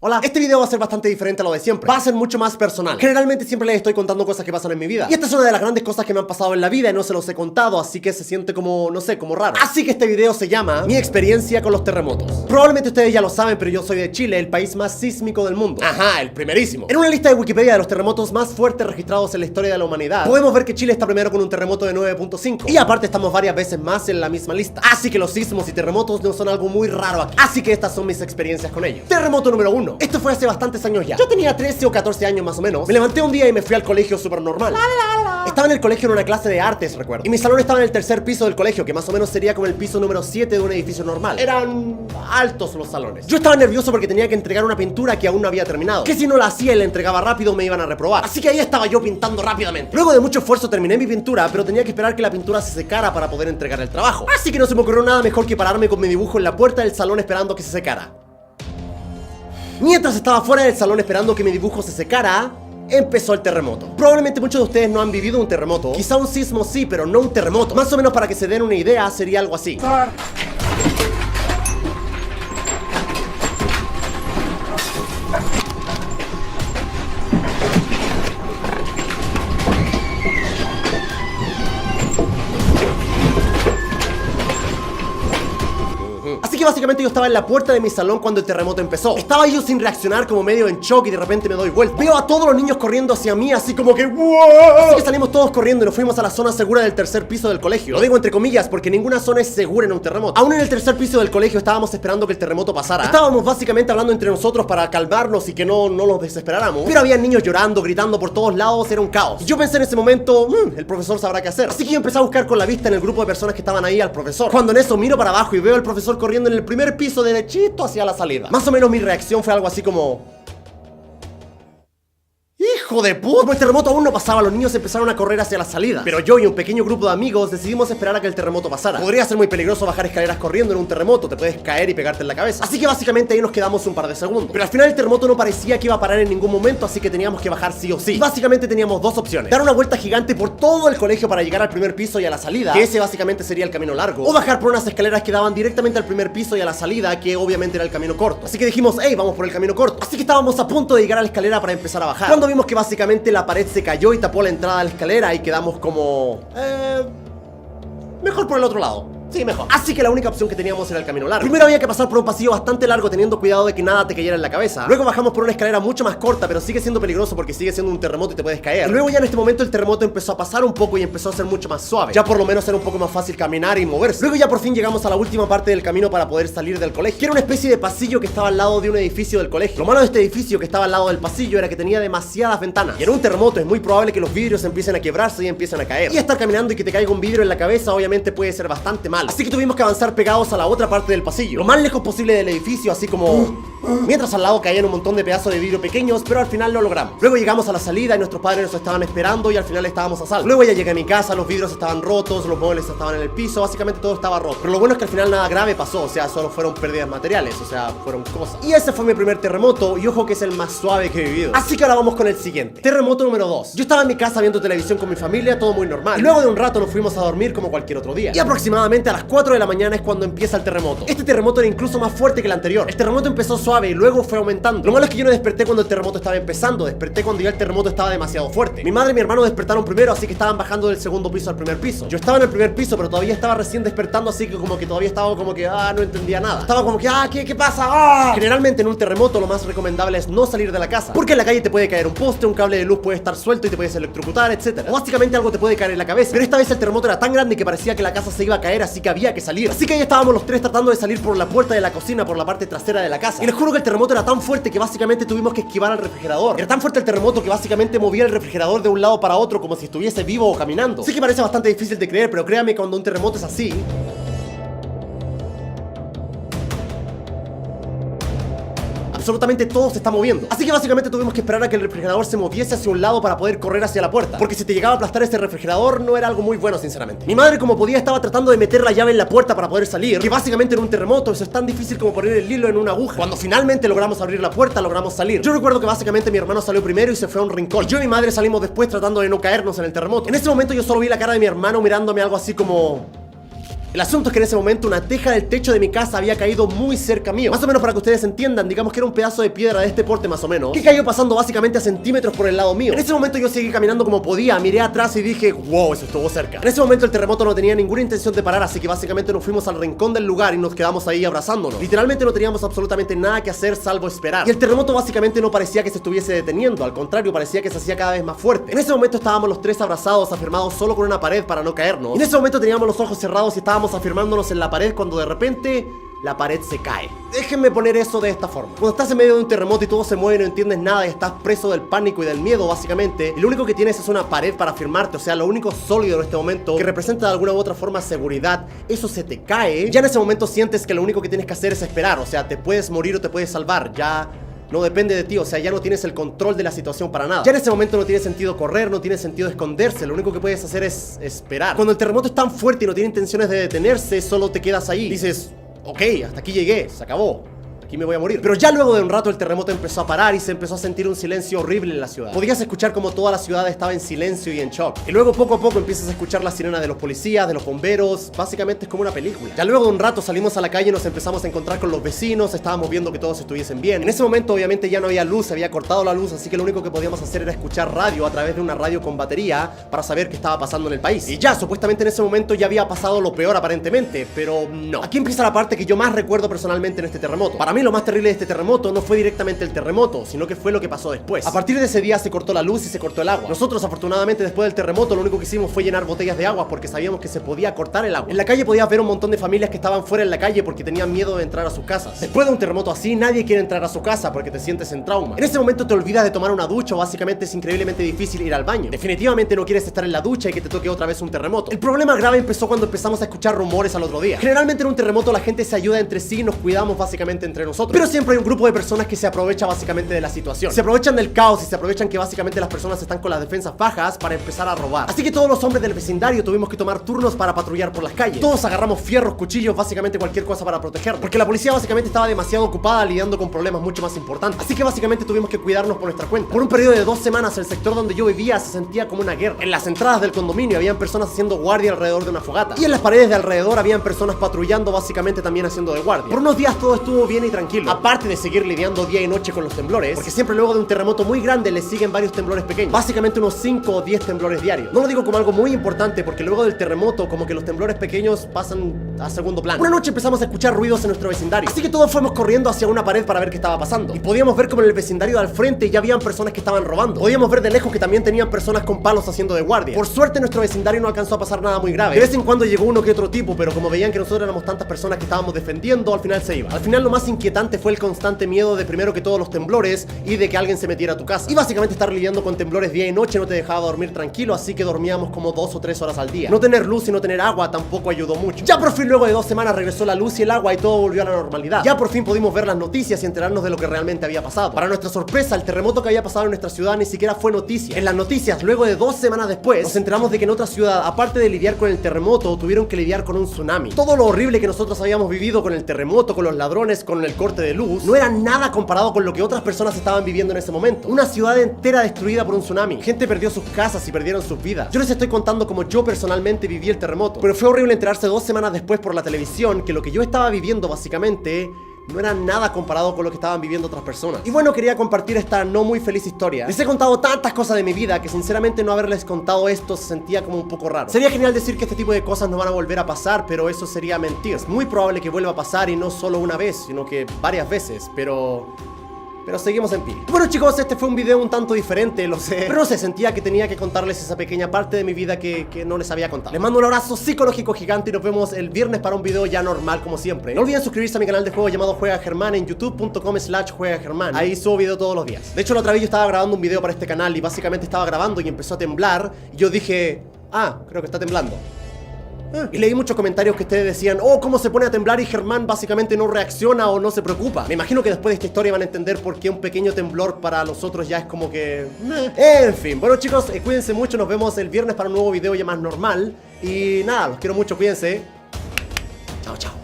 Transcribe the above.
Hola, este video va a ser bastante diferente a lo de siempre. Va a ser mucho más personal. Generalmente siempre les estoy contando cosas que pasan en mi vida, y esta es una de las grandes cosas que me han pasado en la vida y no se los he contado, así que se siente como, no sé, como raro. Así que este video se llama Mi experiencia con los terremotos. Probablemente ustedes ya lo saben, pero yo soy de Chile, el país más sísmico del mundo. Ajá, el primerísimo. En una lista de Wikipedia de los terremotos más fuertes registrados en la historia de la humanidad, podemos ver que Chile está primero con un terremoto de 9.5. Y aparte estamos varias veces más en la misma lista. Así que los sismos y terremotos no son algo muy raro aquí. Así que estas son mis experiencias con ellos. Terremoto número 1. Esto fue hace bastantes años ya. Yo tenía 13 o 14 años más o menos. Me levanté un día y me fui al colegio súper normal. Estaba en el colegio en una clase de artes, recuerdo. Y mi salón estaba en el tercer piso del colegio, que más o menos sería como el piso número 7 de un edificio normal. Eran altos los salones. Yo estaba nervioso porque tenía que entregar una pintura que aún no había terminado, que si no la hacía y la entregaba rápido me iban a reprobar. Así que ahí estaba yo pintando rápidamente. Luego de mucho esfuerzo terminé mi pintura, pero tenía que esperar que la pintura se secara para poder entregar el trabajo. Así que no se me ocurrió nada mejor que pararme con mi dibujo en la puerta del salón esperando que se secara. Mientras estaba fuera del salón esperando que mi dibujo se secara, empezó el terremoto. Probablemente muchos de ustedes no han vivido un terremoto. Quizá un sismo sí, pero no un terremoto. Más o menos para que se den una idea, sería algo así. Así que básicamente yo estaba en la puerta de mi salón cuando el terremoto empezó. Estaba yo sin reaccionar, como medio en shock, y de repente me doy vuelta. Veo a todos los niños corriendo hacia mí, así como que ¡wow! Así que salimos todos corriendo y nos fuimos a la zona segura del tercer piso del colegio. Lo digo entre comillas porque ninguna zona es segura en un terremoto. Aún en el tercer piso del colegio estábamos esperando que el terremoto pasara. Estábamos básicamente hablando entre nosotros para calmarnos y que no nos desesperáramos. Pero había niños llorando, gritando por todos lados, era un caos. Y yo pensé en ese momento, el profesor sabrá qué hacer. Así que yo empecé a buscar con la vista en el grupo de personas que estaban ahí al profesor. Cuando en eso miro para abajo y veo al profesor corriendo en el primer piso derechito hacia la salida. Más o menos mi reacción fue algo así como... ¡hijo de puta! Como el terremoto aún no pasaba, los niños empezaron a correr hacia la salida. Pero yo y un pequeño grupo de amigos decidimos esperar a que el terremoto pasara. Podría ser muy peligroso bajar escaleras corriendo en un terremoto, te puedes caer y pegarte en la cabeza. Así que básicamente ahí nos quedamos un par de segundos. Pero al final el terremoto no parecía que iba a parar en ningún momento, así que teníamos que bajar sí o sí. Y básicamente teníamos dos opciones: dar una vuelta gigante por todo el colegio para llegar al primer piso y a la salida, que ese básicamente sería el camino largo, o bajar por unas escaleras que daban directamente al primer piso y a la salida, que obviamente era el camino corto. Así que dijimos, hey, vamos por el camino corto. Así que estábamos a punto de llegar a la escalera para empezar a bajar, cuando vimos que básicamente la pared se cayó y tapó la entrada a la escalera y quedamos como... mejor por el otro lado. Sí, mejor. Así que la única opción que teníamos era el camino largo. Primero había que pasar por un pasillo bastante largo teniendo cuidado de que nada te cayera en la cabeza. Luego bajamos por una escalera mucho más corta, pero sigue siendo peligroso porque sigue siendo un terremoto y te puedes caer. Y luego ya en este momento el terremoto empezó a pasar un poco y empezó a ser mucho más suave. Ya por lo menos era un poco más fácil caminar y moverse. Luego ya por fin llegamos a la última parte del camino para poder salir del colegio, que era una especie de pasillo que estaba al lado de un edificio del colegio. Lo malo de este edificio que estaba al lado del pasillo era que tenía demasiadas ventanas. Y en un terremoto es muy probable que los vidrios empiecen a quebrarse y empiecen a caer. Y estar caminando y que te caiga un vidrio en la cabeza obviamente puede ser bastante malo. Así que tuvimos que avanzar pegados a la otra parte del pasillo, lo más lejos posible del edificio, así como... mientras al lado caían un montón de pedazos de vidrio pequeños, pero al final lo logramos. Luego llegamos a la salida y nuestros padres nos estaban esperando y al final estábamos a salvo. Luego ya llegué a mi casa, los vidrios estaban rotos, los muebles estaban en el piso, básicamente todo estaba roto. Pero lo bueno es que al final nada grave pasó, o sea, solo fueron pérdidas materiales, o sea, fueron cosas. Y ese fue mi primer terremoto, y ojo que es el más suave que he vivido. Así que ahora vamos con el siguiente. Terremoto número 2. Yo estaba en mi casa viendo televisión con mi familia, todo muy normal. Y luego de un rato nos fuimos a dormir como cualquier otro día. Y aproximadamente a las 4 de la mañana es cuando empieza el terremoto. Este terremoto era incluso más fuerte que el anterior. El terremoto empezó suave y luego fue aumentando. Lo malo es que yo no desperté cuando el terremoto estaba empezando, desperté cuando ya el terremoto estaba demasiado fuerte. Mi madre y mi hermano despertaron primero, así que estaban bajando del segundo piso al primer piso. Yo estaba en el primer piso, pero todavía estaba recién despertando, así que como que todavía estaba como que, no entendía nada. Estaba como que, ¿qué pasa? Generalmente en un terremoto lo más recomendable es no salir de la casa, porque en la calle te puede caer un poste, un cable de luz puede estar suelto y te puedes electrocutar, etcétera. O básicamente algo te puede caer en la cabeza. Pero esta vez el terremoto era tan grande que parecía que la casa se iba a caer, así que había que salir. Así que ahí estábamos los tres tratando de salir por la puerta de la cocina, por la parte trasera de la casa. Y les juro que el terremoto era tan fuerte que básicamente tuvimos que esquivar al refrigerador. Era tan fuerte el terremoto que básicamente movía el refrigerador de un lado para otro como si estuviese vivo o caminando. Sé que parece bastante difícil de creer, pero créame, cuando un terremoto es así, absolutamente todo se está moviendo. Así que básicamente tuvimos que esperar a que el refrigerador se moviese hacia un lado para poder correr hacia la puerta, porque si te llegaba a aplastar ese refrigerador no era algo muy bueno, sinceramente. Mi madre, como podía, estaba tratando de meter la llave en la puerta para poder salir, que básicamente en un terremoto eso es tan difícil como poner el hilo en una aguja. Cuando finalmente logramos abrir la puerta, logramos salir. Yo recuerdo que básicamente mi hermano salió primero y se fue a un rincón, y yo y mi madre salimos después tratando de no caernos en el terremoto. En ese momento yo solo vi la cara de mi hermano mirándome algo así como... El asunto es que en ese momento una teja del techo de mi casa había caído muy cerca mío. Más o menos para que ustedes entiendan, digamos que era un pedazo de piedra de este porte más o menos, que cayó pasando básicamente a centímetros por el lado mío. En ese momento yo seguí caminando como podía, miré atrás y dije, wow, eso estuvo cerca. En ese momento el terremoto no tenía ninguna intención de parar, así que básicamente nos fuimos al rincón del lugar y nos quedamos ahí abrazándonos. Literalmente no teníamos absolutamente nada que hacer salvo esperar. Y el terremoto básicamente no parecía que se estuviese deteniendo, al contrario, parecía que se hacía cada vez más fuerte. En ese momento estábamos los tres abrazados, afirmados solo con una pared para no caernos. Y en ese momento teníamos los ojos cerrados y estábamos afirmándonos en la pared cuando de repente la pared se cae. Déjenme poner eso de esta forma. Cuando estás en medio de un terremoto y todo se mueve y no entiendes nada y estás preso del pánico y del miedo básicamente, y lo único que tienes es una pared para afirmarte, o sea, lo único sólido en este momento que representa de alguna u otra forma seguridad, eso se te cae, ya en ese momento sientes que lo único que tienes que hacer es esperar, o sea, te puedes morir o te puedes salvar, ya no depende de ti, o sea, ya no tienes el control de la situación para nada. Ya en ese momento no tiene sentido correr, no tiene sentido esconderse, lo único que puedes hacer es esperar. Cuando el terremoto es tan fuerte y no tiene intenciones de detenerse, solo te quedas ahí. Dices, ok, hasta aquí llegué, se acabó. Aquí me voy a morir. Pero ya luego de un rato el terremoto empezó a parar y se empezó a sentir un silencio horrible en la ciudad. Podías escuchar como toda la ciudad estaba en silencio y en shock. Y luego poco a poco empiezas a escuchar la sirena de los policías, de los bomberos. Básicamente es como una película. Ya luego de un rato salimos a la calle y nos empezamos a encontrar con los vecinos. Estábamos viendo que todos estuviesen bien. En ese momento obviamente ya no había luz, se había cortado la luz, así que lo único que podíamos hacer era escuchar radio a través de una radio con batería para saber qué estaba pasando en el país. Y ya, supuestamente en ese momento ya había pasado lo peor aparentemente, pero no. Aquí empieza la parte que yo más recuerdo personalmente en este terremoto. Para mí lo más terrible de este terremoto no fue directamente el terremoto, sino que fue lo que pasó después. A partir de ese día se cortó la luz y se cortó el agua. Nosotros afortunadamente después del terremoto lo único que hicimos fue llenar botellas de agua porque sabíamos que se podía cortar el agua. En la calle podías ver un montón de familias que estaban fuera en la calle porque tenían miedo de entrar a sus casas. Después de un terremoto así nadie quiere entrar a su casa porque te sientes en trauma. En ese momento te olvidas de tomar una ducha o básicamente es increíblemente difícil ir al baño. Definitivamente no quieres estar en la ducha y que te toque otra vez un terremoto. El problema grave empezó cuando empezamos a escuchar rumores al otro día. Generalmente en un terremoto la gente se ayuda entre sí y nos cuidamos básicamente entre nosotros. Pero siempre hay un grupo de personas que se aprovecha básicamente de la situación. Se aprovechan del caos y se aprovechan que básicamente las personas están con las defensas bajas para empezar a robar. Así que todos los hombres del vecindario tuvimos que tomar turnos para patrullar por las calles. Todos agarramos fierros, cuchillos, básicamente cualquier cosa para protegernos. Porque la policía básicamente estaba demasiado ocupada lidiando con problemas mucho más importantes. Así que básicamente tuvimos que cuidarnos por nuestra cuenta. Por un periodo de 2 semanas el sector donde yo vivía se sentía como una guerra. En las entradas del condominio habían personas haciendo guardia alrededor de una fogata. Y en las paredes de alrededor habían personas patrullando básicamente también haciendo de guardia. Por unos días todo estuvo bien y tranquilo. Aparte de seguir lidiando día y noche con los temblores, porque siempre luego de un terremoto muy grande le siguen varios temblores pequeños, básicamente unos 5 o 10 temblores diarios. No lo digo como algo muy importante porque luego del terremoto como que los temblores pequeños pasan a segundo plano. Una noche empezamos a escuchar ruidos en nuestro vecindario, así que todos fuimos corriendo hacia una pared para ver qué estaba pasando y podíamos ver como en el vecindario de al frente ya habían personas que estaban robando. Podíamos ver de lejos que también tenían personas con palos haciendo de guardia. Por suerte en nuestro vecindario no alcanzó a pasar nada muy grave. De vez en cuando llegó uno que otro tipo, pero como veían que nosotros éramos tantas personas que estábamos defendiendo, al final se iba. Al final lo más inquietante fue el constante miedo de primero que todos los temblores y de que alguien se metiera a tu casa. Y básicamente estar lidiando con temblores día y noche no te dejaba dormir tranquilo, así que dormíamos como 2 o 3 horas al día. No tener luz y no tener agua tampoco ayudó mucho. Ya por fin luego de 2 semanas regresó la luz y el agua y todo volvió a la normalidad. Ya por fin pudimos ver las noticias y enterarnos de lo que realmente había pasado. Para nuestra sorpresa, el terremoto que había pasado en nuestra ciudad ni siquiera fue noticia. En las noticias, luego de 2 semanas después, nos enteramos de que en otra ciudad, aparte de lidiar con el terremoto, tuvieron que lidiar con un tsunami. Todo lo horrible que nosotros habíamos vivido con el terremoto, con los ladrones, con el corte de luz, no era nada comparado con lo que otras personas estaban viviendo en ese momento. Una ciudad entera destruida por un tsunami. Gente perdió sus casas y perdieron sus vidas. Yo les estoy contando como yo personalmente viví el terremoto, pero fue horrible enterarse 2 semanas después por la televisión que lo que yo estaba viviendo básicamente no era nada comparado con lo que estaban viviendo otras personas. Y bueno, quería compartir esta no muy feliz historia. Les he contado tantas cosas de mi vida que sinceramente no haberles contado esto se sentía como un poco raro. Sería genial decir que este tipo de cosas no van a volver a pasar, pero eso sería mentir. Es muy probable que vuelva a pasar y no solo una vez, sino que varias veces, pero seguimos en pie. Bueno chicos, este fue un video un tanto diferente, lo sé, pero no sé, sentía que tenía que contarles esa pequeña parte de mi vida que no les había contado. Les mando un abrazo psicológico gigante y nos vemos el viernes para un video ya normal como siempre. No olviden suscribirse a mi canal de juego llamado Juega Germán en youtube.com/juegagermán. Ahí subo video todos los días. De hecho la otra vez yo estaba grabando un video para este canal y básicamente estaba grabando y empezó a temblar y yo dije, creo que está temblando. Y leí muchos comentarios que ustedes decían, oh, cómo se pone a temblar y Germán básicamente no reacciona o no se preocupa. Me imagino que después de esta historia van a entender por qué un pequeño temblor para los otros ya es como que... En fin, bueno chicos, cuídense mucho, nos vemos el viernes para un nuevo video ya más normal. Y nada, los quiero mucho, cuídense. Chao, chao.